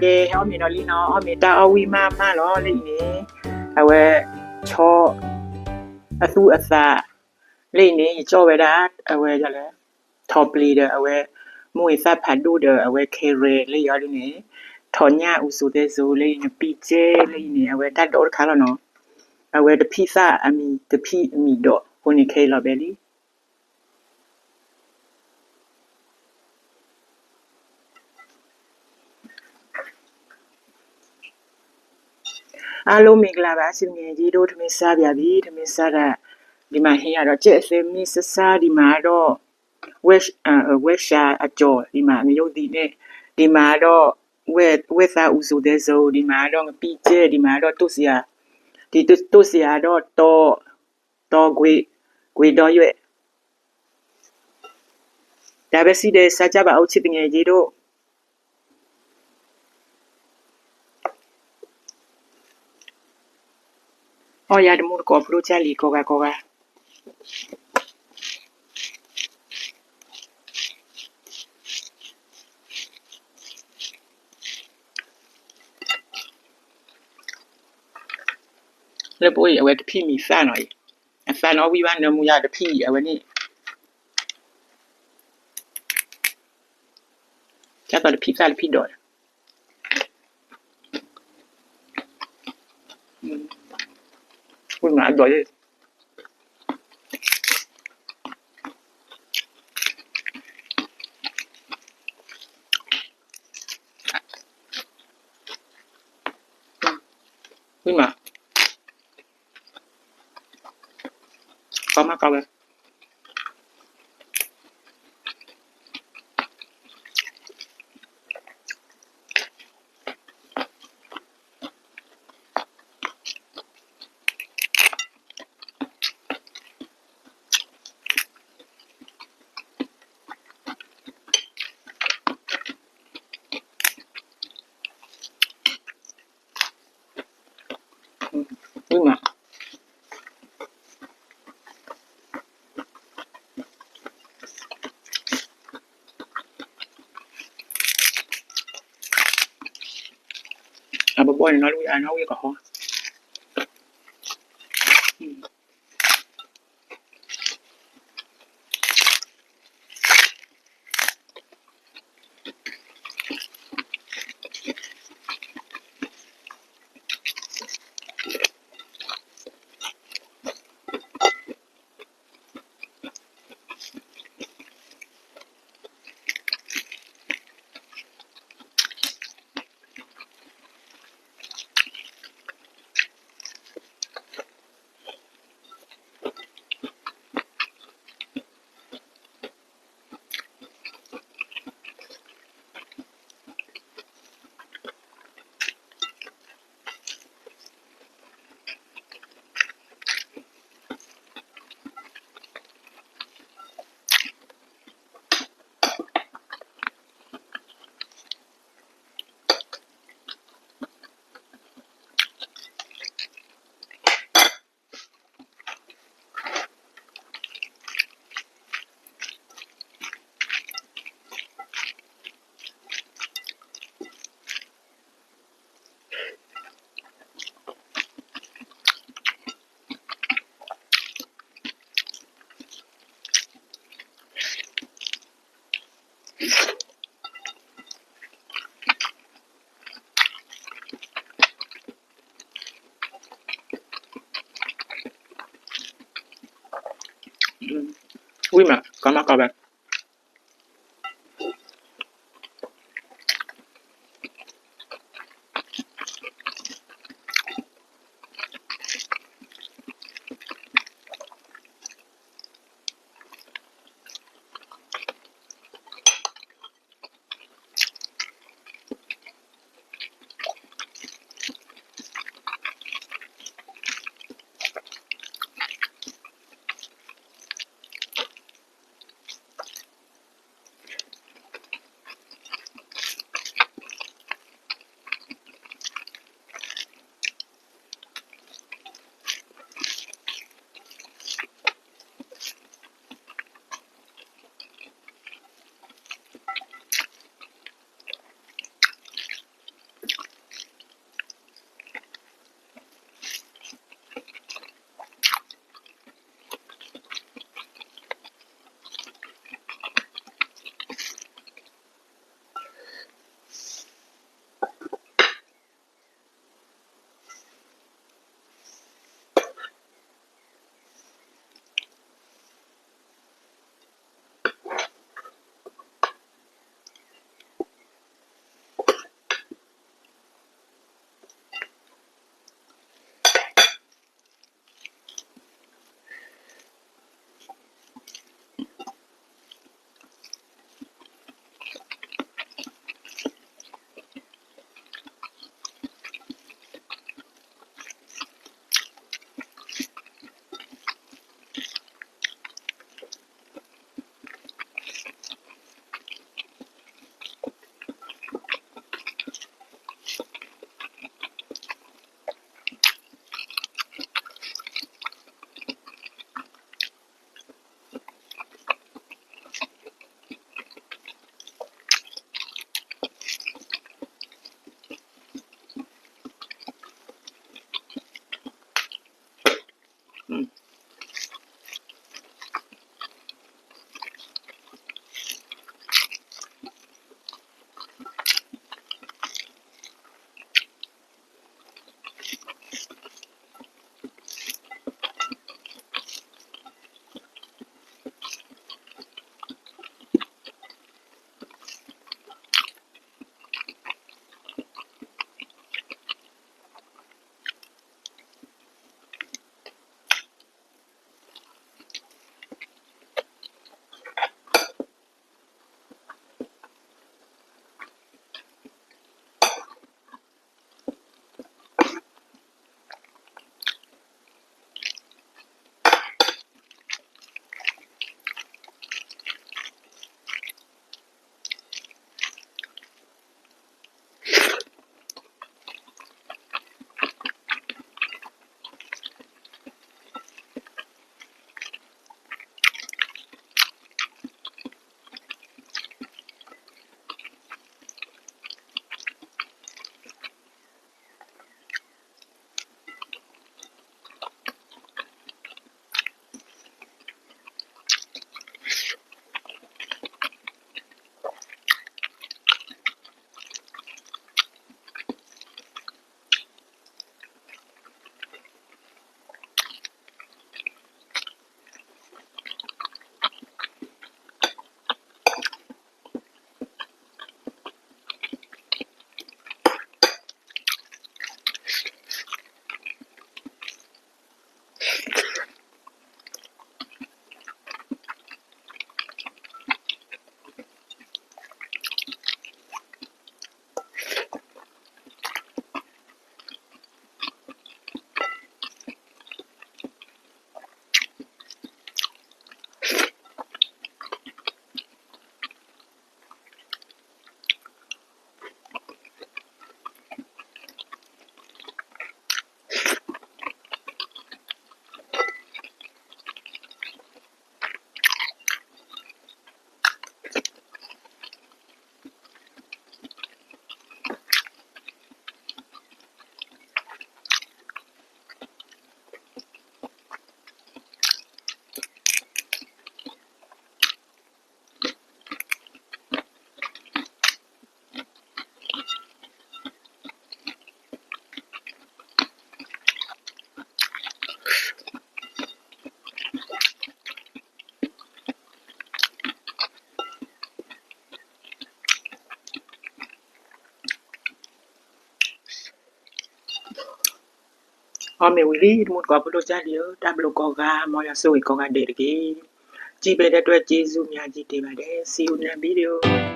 de ho mi no li no ho mi ta o wi ma lo li ni awe cho asu asa li ni cho we da awe ja le top leader awe mu isa phadu de awe kere li yo li ni thonya usu de zo li ni pi je li ni awe ta do kha lo no awe de pizza ami de pi mi do honi ke lo be liအားလုံးမင်္ဂလာပါရှင်ငယ်ကြီးတို့ထမင်းစားပြပြီထမင်းစားတာဒီမှာဟင်းရတော့ကျက်စင်းမီဆဆာဒီမှာတော့ဝက်ရှာအကျော်ဒီမှာမြို့ဒီနဲ့ဒီမှာတော့ဝက်စာဥစုတဲ့ဇိုဒီမှာတော့ပီကျဲဒီမှာတော့တုတ်စရာဒီတုတ်စရာတော့တော့ဂွေတော့ရွက်ဒါပဲစီတဲ့စားကြပါအောင်ချစ်ငယ်ကြီးတို့ya de mur ko pro chali ko ga le boy awe de pi mi sa no sa no wi wan no mu ya de pi awe ni cha to de pi sa de pi doคุณมาด้วยคุณมาก็มาก็เลยคุณมาบ่บ่น้อยลุยน้อยก็ฮออุ้ยมาก็มาก็แบบ me wili mun ko polo jalio tablo ko ga mo ya so ko ga de ge ကြည့်ပေးတဲ့အတွက်ကျေးဇူးအများကြီးတင်ပါတယ် See you next video